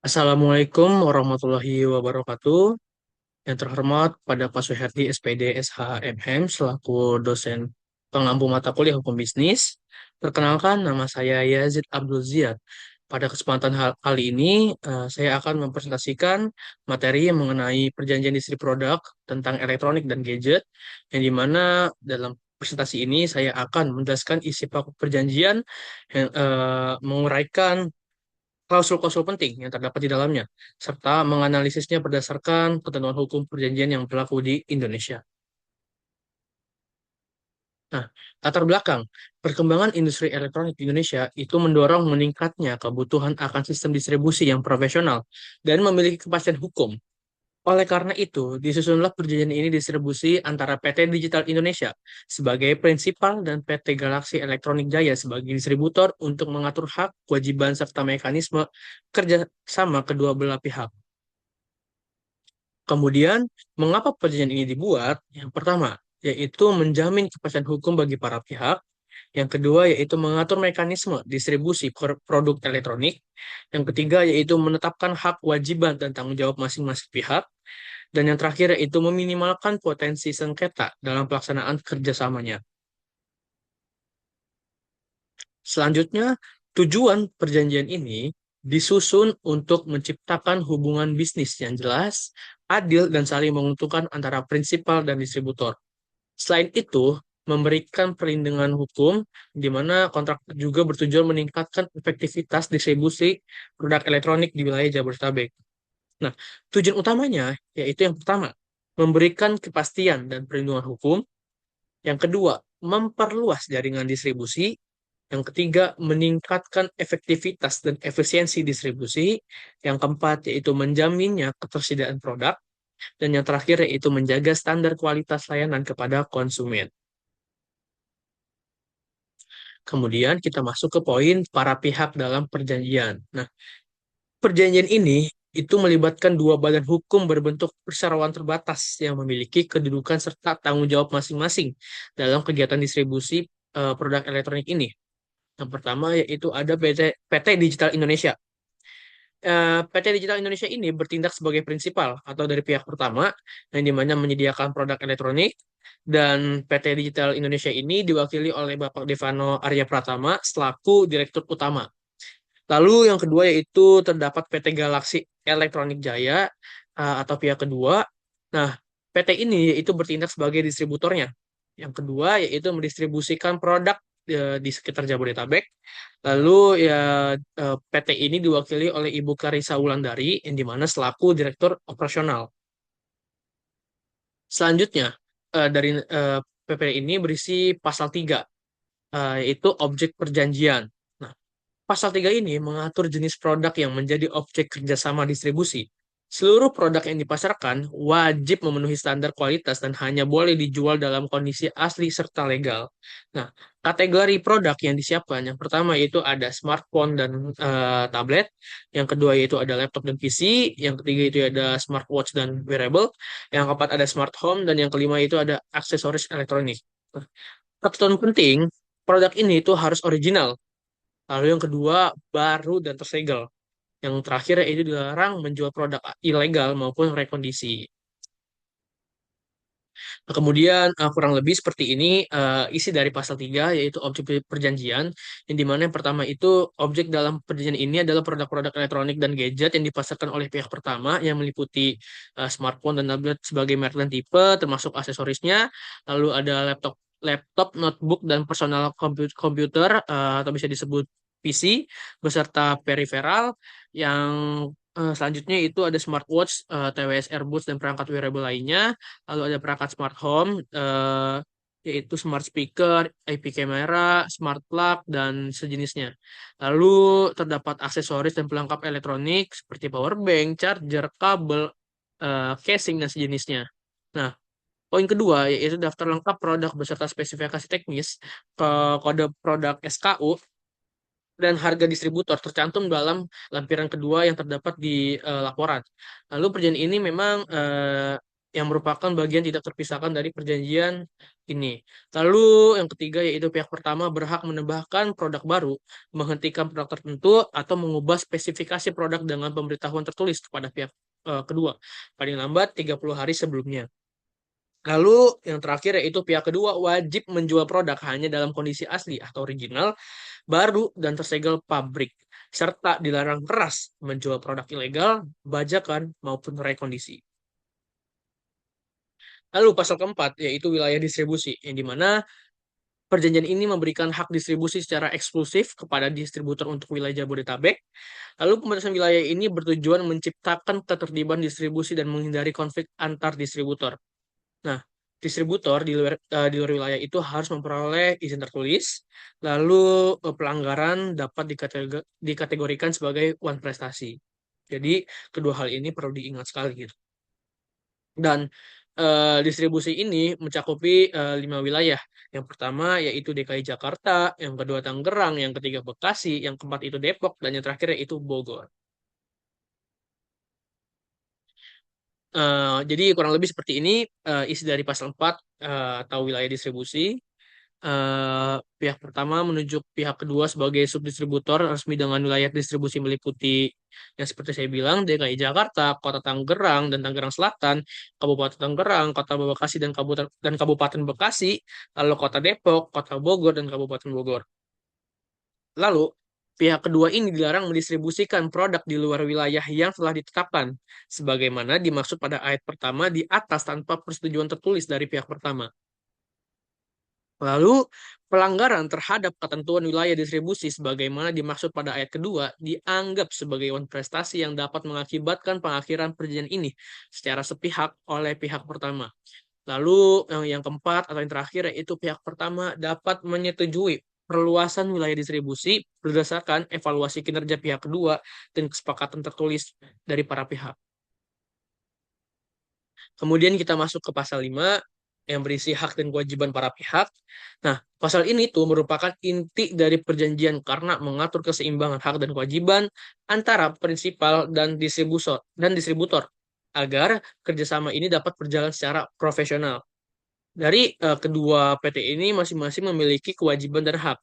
Assalamualaikum warahmatullahi wabarakatuh. Yang terhormat pada Pak Suherdi SPD SHMM selaku dosen pengampu mata kuliah hukum bisnis. Perkenalkan, nama saya Yazid Abdul Ziyad. Pada kesempatan kali ini, saya akan mempresentasikan materi yang mengenai perjanjian industri produk tentang elektronik dan gadget, yang dimana dalam presentasi ini saya akan menjelaskan isi pokok perjanjian yang menguraikan klausul-klausul penting yang terdapat di dalamnya, serta menganalisisnya berdasarkan ketentuan hukum perjanjian yang berlaku di Indonesia. Nah, latar belakang perkembangan industri elektronik di Indonesia itu mendorong meningkatnya kebutuhan akan sistem distribusi yang profesional dan memiliki kepastian hukum. Oleh karena itu, disusunlah perjanjian ini distribusi antara PT Digital Indonesia sebagai prinsipal dan PT Galaxy Elektronik Jaya sebagai distributor untuk mengatur hak, kewajiban, serta mekanisme kerjasama kedua belah pihak. Kemudian, mengapa perjanjian ini dibuat? Yang pertama, yaitu menjamin kepastian hukum bagi para pihak. Yang kedua, yaitu mengatur mekanisme distribusi produk elektronik. Yang ketiga, yaitu menetapkan hak, kewajiban, dan tanggung jawab masing-masing pihak. Dan yang terakhir, yaitu meminimalkan potensi sengketa dalam pelaksanaan kerjasamanya. Selanjutnya, tujuan perjanjian ini disusun untuk menciptakan hubungan bisnis yang jelas, adil, dan saling menguntungkan antara prinsipal dan distributor. Selain itu, memberikan perlindungan hukum, di mana kontrak juga bertujuan meningkatkan efektivitas distribusi produk elektronik di wilayah Jabodetabek. Nah, tujuan utamanya yaitu yang pertama, memberikan kepastian dan perlindungan hukum. Yang kedua, memperluas jaringan distribusi. Yang ketiga, meningkatkan efektivitas dan efisiensi distribusi. Yang keempat, yaitu menjaminnya ketersediaan produk. Dan yang terakhir, yaitu menjaga standar kualitas layanan kepada konsumen. Kemudian kita masuk ke poin para pihak dalam perjanjian. Nah, perjanjian ini itu melibatkan dua badan hukum berbentuk perseroan terbatas yang memiliki kedudukan serta tanggung jawab masing-masing dalam kegiatan distribusi produk elektronik ini. Yang pertama yaitu ada PT Digital Indonesia. PT Digital Indonesia ini bertindak sebagai prinsipal atau dari pihak pertama yang dimana menyediakan produk elektronik, dan PT Digital Indonesia ini diwakili oleh Bapak Devano Arya Pratama selaku Direktur Utama. Lalu yang kedua yaitu terdapat PT Galaxy Elektronik Jaya atau pihak kedua. Nah, PT ini yaitu bertindak sebagai distributornya. Yang kedua yaitu mendistribusikan produk di sekitar Jabodetabek. Lalu ya PT ini diwakili oleh Ibu Clarissa Wulandari yang dimana selaku Direktur Operasional. Selanjutnya dari PP ini berisi pasal 3 yaitu objek perjanjian. Nah, pasal 3 ini mengatur jenis produk yang menjadi objek kerjasama distribusi. Seluruh produk yang dipasarkan wajib memenuhi standar kualitas dan hanya boleh dijual dalam kondisi asli serta legal. Nah, kategori produk yang disiapkan, yang pertama yaitu ada smartphone dan tablet, yang kedua yaitu ada laptop dan PC, yang ketiga itu ada smartwatch dan wearable, yang keempat ada smart home, dan yang kelima itu ada aksesoris elektronik. Nah, ketentuan penting, produk ini itu harus original. Lalu yang kedua, baru dan tersegel. Yang terakhir itu dilarang menjual produk ilegal maupun rekondisi. Nah, kemudian kurang lebih seperti ini isi dari pasal 3 yaitu objek perjanjian, yang dimana yang pertama itu objek dalam perjanjian ini adalah produk-produk elektronik dan gadget yang dipasarkan oleh pihak pertama yang meliputi smartphone dan tablet sebagai merek dan tipe termasuk aksesorisnya, lalu ada laptop, notebook dan personal komputer atau bisa disebut PC beserta peripheral. Yang selanjutnya itu ada smartwatch, TWS Airbuds dan perangkat wearable lainnya. Lalu ada perangkat smart home, yaitu smart speaker, IP camera, smart plug, dan sejenisnya. Lalu terdapat aksesoris dan pelengkap elektronik seperti power bank, charger, kabel, casing, dan sejenisnya. Nah, poin kedua yaitu daftar lengkap produk beserta spesifikasi teknis, kode produk SKU, dan harga distributor tercantum dalam lampiran kedua yang terdapat di laporan. Lalu perjanjian ini memang yang merupakan bagian tidak terpisahkan dari perjanjian ini. Lalu yang ketiga yaitu pihak pertama berhak menambahkan produk baru, menghentikan produk tertentu, atau mengubah spesifikasi produk dengan pemberitahuan tertulis kepada pihak kedua, paling lambat 30 hari sebelumnya. Lalu yang terakhir yaitu pihak kedua wajib menjual produk hanya dalam kondisi asli atau original, baru dan tersegel pabrik, serta dilarang keras menjual produk ilegal, bajakan, maupun rekondisi. Lalu pasal keempat yaitu wilayah distribusi, yang dimana perjanjian ini memberikan hak distribusi secara eksklusif kepada distributor untuk wilayah Jabodetabek. Lalu pembatasan wilayah ini bertujuan menciptakan ketertiban distribusi dan menghindari konflik antar distributor. Nah, distributor di luar wilayah itu harus memperoleh izin tertulis, lalu pelanggaran dapat dikategorikan sebagai one prestasi. Jadi, kedua hal ini perlu diingat sekali gitu. Dan distribusi ini mencakupi 5 wilayah. Yang pertama yaitu DKI Jakarta, yang kedua Tangerang, yang ketiga Bekasi, yang keempat itu Depok, dan yang terakhir yaitu Bogor. Jadi kurang lebih seperti ini isi dari pasal 4 atau wilayah distribusi. Pihak pertama menunjuk pihak kedua sebagai subdistributor resmi dengan wilayah distribusi meliputi yang seperti saya bilang DKI Jakarta, Kota Tangerang dan Tangerang Selatan, Kabupaten Tangerang, Kota Bekasi dan Kabupaten Bekasi, lalu Kota Depok, Kota Bogor dan Kabupaten Bogor. Lalu pihak kedua ini dilarang mendistribusikan produk di luar wilayah yang telah ditetapkan, sebagaimana dimaksud pada ayat pertama di atas tanpa persetujuan tertulis dari pihak pertama. Lalu, pelanggaran terhadap ketentuan wilayah distribusi sebagaimana dimaksud pada ayat kedua dianggap sebagai one prestasi yang dapat mengakibatkan pengakhiran perjanjian ini secara sepihak oleh pihak pertama. Lalu, yang keempat atau yang terakhir yaitu pihak pertama dapat menyetujui perluasan wilayah distribusi berdasarkan evaluasi kinerja pihak kedua dan kesepakatan tertulis dari para pihak. Kemudian kita masuk ke pasal 5 yang berisi hak dan kewajiban para pihak. Nah, pasal ini tuh merupakan inti dari perjanjian karena mengatur keseimbangan hak dan kewajiban antara prinsipal dan distributor agar kerjasama ini dapat berjalan secara profesional. Dari kedua PT ini masing-masing memiliki kewajiban dan hak.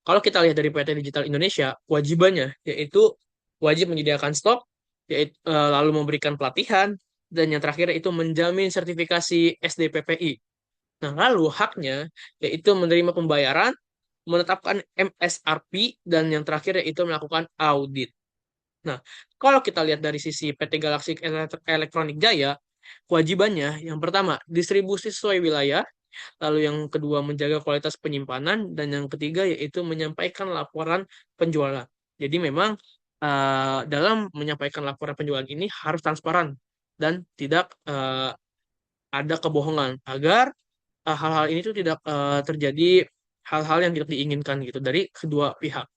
Kalau kita lihat dari PT Digital Indonesia, kewajibannya yaitu wajib menyediakan stok, yaitu lalu memberikan pelatihan, dan yang terakhir itu menjamin sertifikasi SDPPI. Nah, lalu haknya yaitu menerima pembayaran, menetapkan MSRP, dan yang terakhir yaitu melakukan audit. Nah, kalau kita lihat dari sisi PT Galaxy Elektronik Jaya, kewajibannya yang pertama distribusi sesuai wilayah, lalu yang kedua menjaga kualitas penyimpanan, dan yang ketiga yaitu menyampaikan laporan penjualan. Jadi memang dalam menyampaikan laporan penjualan ini harus transparan dan tidak ada kebohongan agar hal-hal ini tuh tidak terjadi hal-hal yang tidak diinginkan gitu dari kedua pihak.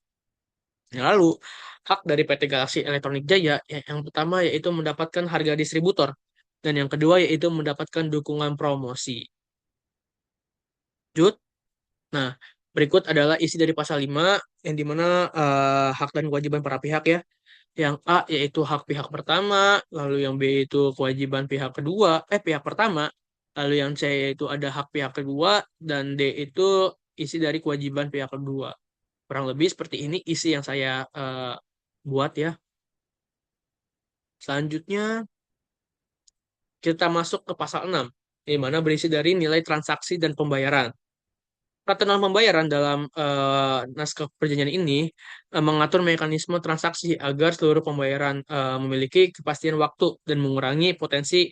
Lalu hak dari PT Galaxy Elektronik Jaya yang pertama yaitu mendapatkan harga distributor dan yang kedua yaitu mendapatkan dukungan promosi. Lanjut. Nah, berikut adalah isi dari pasal 5 yang dimana hak dan kewajiban para pihak ya. Yang A yaitu hak pihak pertama, lalu yang B itu kewajiban pihak pertama, lalu yang C yaitu ada hak pihak kedua, dan D itu isi dari kewajiban pihak kedua. Kurang lebih seperti ini isi yang saya buat ya. Selanjutnya kita masuk ke pasal 6, di mana berisi dari nilai transaksi dan pembayaran. Peraturan pembayaran dalam naskah perjanjian ini mengatur mekanisme transaksi agar seluruh pembayaran memiliki kepastian waktu dan mengurangi potensi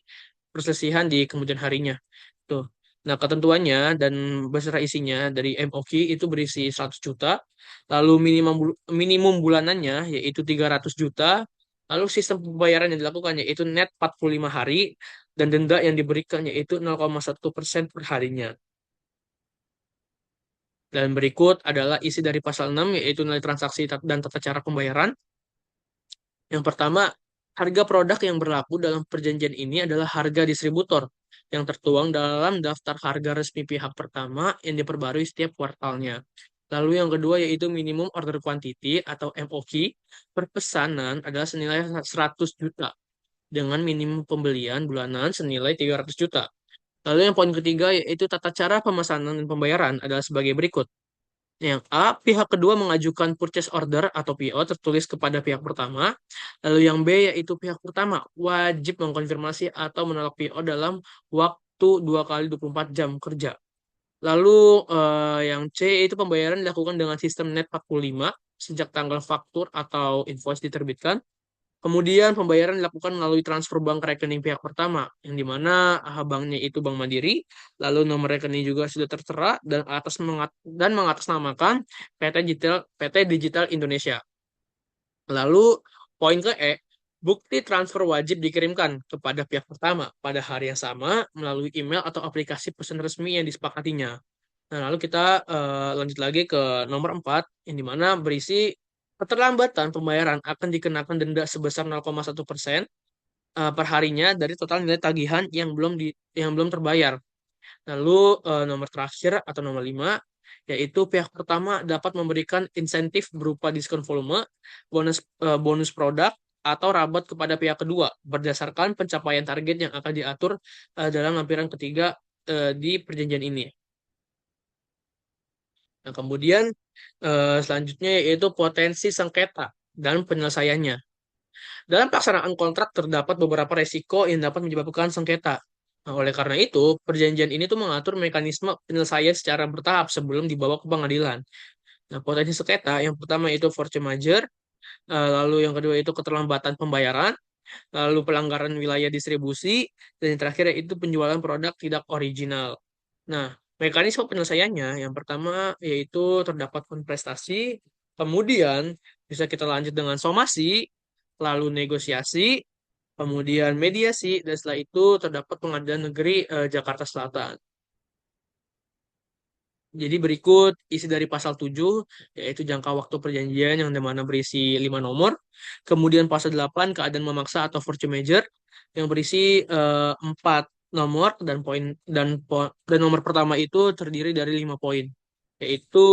perselisihan di kemudian harinya. Tuh. Nah, ketentuannya dan beserta isinya dari MOQ itu berisi 100 juta, lalu minimum bulanannya yaitu 300 juta, lalu sistem pembayaran yang dilakukan yaitu net 45 hari, dan denda yang diberikan yaitu 0,1% per harinya. Dan berikut adalah isi dari pasal 6, yaitu nilai transaksi dan tata cara pembayaran. Yang pertama, harga produk yang berlaku dalam perjanjian ini adalah harga distributor yang tertuang dalam daftar harga resmi pihak pertama yang diperbarui setiap kuartalnya. Lalu yang kedua yaitu minimum order quantity atau MOQ per pesanan adalah senilai 100 juta. dengan minimum pembelian bulanan senilai 300 juta. Lalu yang poin ketiga yaitu tata cara pemesanan dan pembayaran adalah sebagai berikut. Yang A, pihak kedua mengajukan purchase order atau PO tertulis kepada pihak pertama. Lalu yang B, yaitu pihak pertama wajib mengkonfirmasi atau menolak PO dalam waktu 2 kali 24 jam kerja. Lalu yang C, itu pembayaran dilakukan dengan sistem net 45 sejak tanggal faktur atau invoice diterbitkan. Kemudian pembayaran dilakukan melalui transfer bank ke rekening pihak pertama, yang dimana banknya itu Bank Mandiri, lalu nomor rekening juga sudah tertera dan mengatasnamakan PT Digital Indonesia. Lalu poin ke E, bukti transfer wajib dikirimkan kepada pihak pertama pada hari yang sama melalui email atau aplikasi pesan resmi yang disepakatinya. Nah, lalu kita lanjut lagi ke nomor 4, yang dimana berisi keterlambatan pembayaran akan dikenakan denda sebesar 0,1% per harinya dari total nilai tagihan yang belum terbayar. Lalu nomor terakhir atau nomor 5, yaitu pihak pertama dapat memberikan insentif berupa diskon volume, bonus produk, atau rabat kepada pihak kedua berdasarkan pencapaian target yang akan diatur dalam lampiran ketiga di perjanjian ini. Nah, kemudian selanjutnya yaitu potensi sengketa dan penyelesaiannya. Dalam pelaksanaan kontrak terdapat beberapa resiko yang dapat menyebabkan sengketa. Nah, oleh karena itu, perjanjian ini tuh mengatur mekanisme penyelesaian secara bertahap sebelum dibawa ke pengadilan. Nah, potensi sengketa yang pertama itu force majeure, lalu yang kedua itu keterlambatan pembayaran, lalu pelanggaran wilayah distribusi, dan yang terakhir itu penjualan produk tidak original. Nah, mekanisme penyelesaiannya yang pertama yaitu terdapat prestasi, kemudian bisa kita lanjut dengan somasi, lalu negosiasi, kemudian mediasi, dan setelah itu terdapat pengadilan negeri Jakarta Selatan. Jadi berikut isi dari pasal 7, yaitu jangka waktu perjanjian yang dimana berisi 5 nomor. Kemudian pasal 8, keadaan memaksa atau force majeure, yang berisi 4 nomor dan nomor pertama itu terdiri dari 5 poin. Yaitu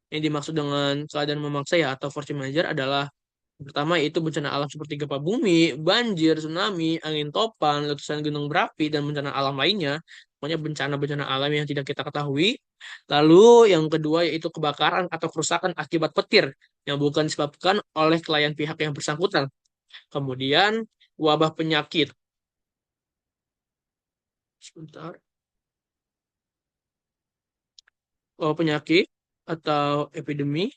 yang dimaksud dengan keadaan memaksa ya atau force majeure adalah pertama yaitu bencana alam seperti gempa bumi, banjir, tsunami, angin topan, letusan gunung berapi, dan bencana alam lainnya. Pokoknya bencana-bencana alam yang tidak kita ketahui. Lalu yang kedua yaitu kebakaran atau kerusakan akibat petir yang bukan disebabkan oleh klien pihak yang bersangkutan. Kemudian wabah penyakit. Sebentar. Wabah penyakit atau epidemi.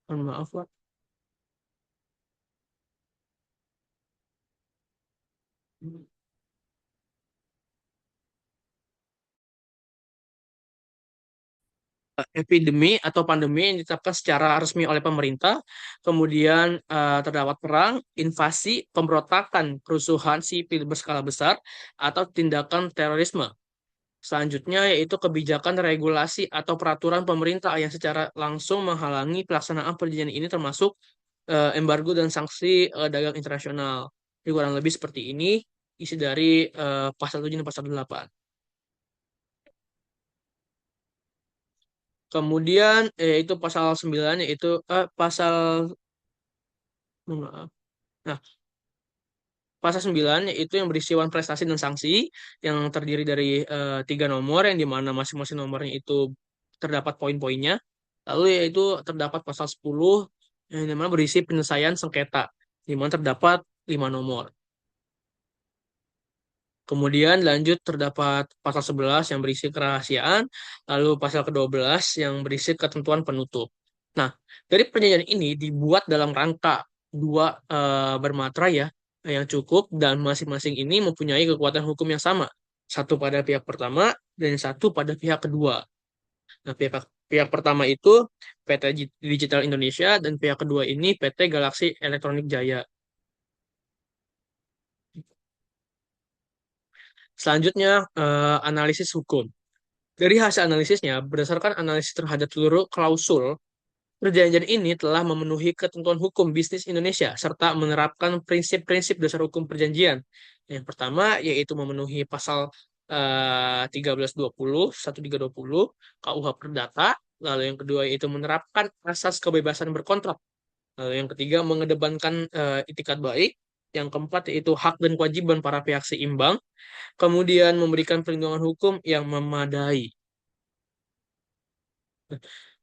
Mohon maaf, Pak. Epidemi atau pandemi yang ditetapkan secara resmi oleh pemerintah, kemudian terdapat perang, invasi, pemberontakan, kerusuhan sipil berskala besar, atau tindakan terorisme. Selanjutnya yaitu kebijakan regulasi atau peraturan pemerintah yang secara langsung menghalangi pelaksanaan perjanjian ini termasuk embargo dan sanksi dagang internasional. Jadi kurang lebih seperti ini isi dari pasal 7 dan pasal 8. Kemudian itu pasal 9 yaitu pasal maaf. Nah, pasal 9 yaitu yang berisi wan prestasi dan sanksi yang terdiri dari 3 nomor yang dimana masing-masing nomornya itu terdapat poin-poinnya. Lalu yaitu terdapat pasal 10 yang dimana berisi penyelesaian sengketa di mana terdapat 5 nomor. Kemudian lanjut terdapat pasal 11 yang berisi kerahasiaan, lalu pasal ke-12 yang berisi ketentuan penutup. Nah, dari perjanjian ini dibuat dalam rangka dua bermatra ya, yang cukup dan masing-masing ini mempunyai kekuatan hukum yang sama. Satu pada pihak pertama dan satu pada pihak kedua. Nah, pihak pertama itu PT Digital Indonesia dan pihak kedua ini PT Galaxy Elektronik Jaya. Selanjutnya, analisis hukum. Dari hasil analisisnya, berdasarkan analisis terhadap seluruh klausul, perjanjian ini telah memenuhi ketentuan hukum bisnis Indonesia serta menerapkan prinsip-prinsip dasar hukum perjanjian. Yang pertama yaitu memenuhi pasal 1320, 1320 KUH Perdata. Lalu yang kedua itu menerapkan asas kebebasan berkontrak. Lalu yang ketiga mengedepankan itikat baik. Yang keempat yaitu hak dan kewajiban para pihak seimbang. Kemudian memberikan perlindungan hukum yang memadai.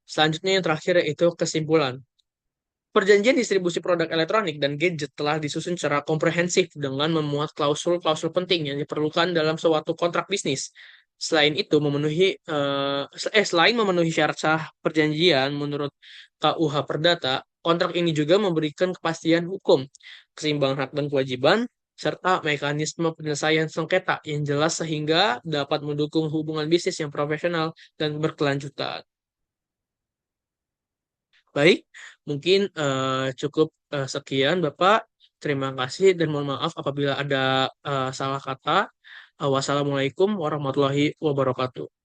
Selanjutnya yang terakhir yaitu kesimpulan. Perjanjian distribusi produk elektronik dan gadget telah disusun secara komprehensif dengan memuat klausul-klausul penting yang diperlukan dalam suatu kontrak bisnis. Selain memenuhi syarat sah perjanjian menurut KUH Perdata, kontrak ini juga memberikan kepastian hukum, keseimbangan hak dan kewajiban, serta mekanisme penyelesaian sengketa yang jelas sehingga dapat mendukung hubungan bisnis yang profesional dan berkelanjutan. Baik, mungkin cukup sekian Bapak. Terima kasih dan mohon maaf apabila ada salah kata. Wassalamualaikum warahmatullahi wabarakatuh.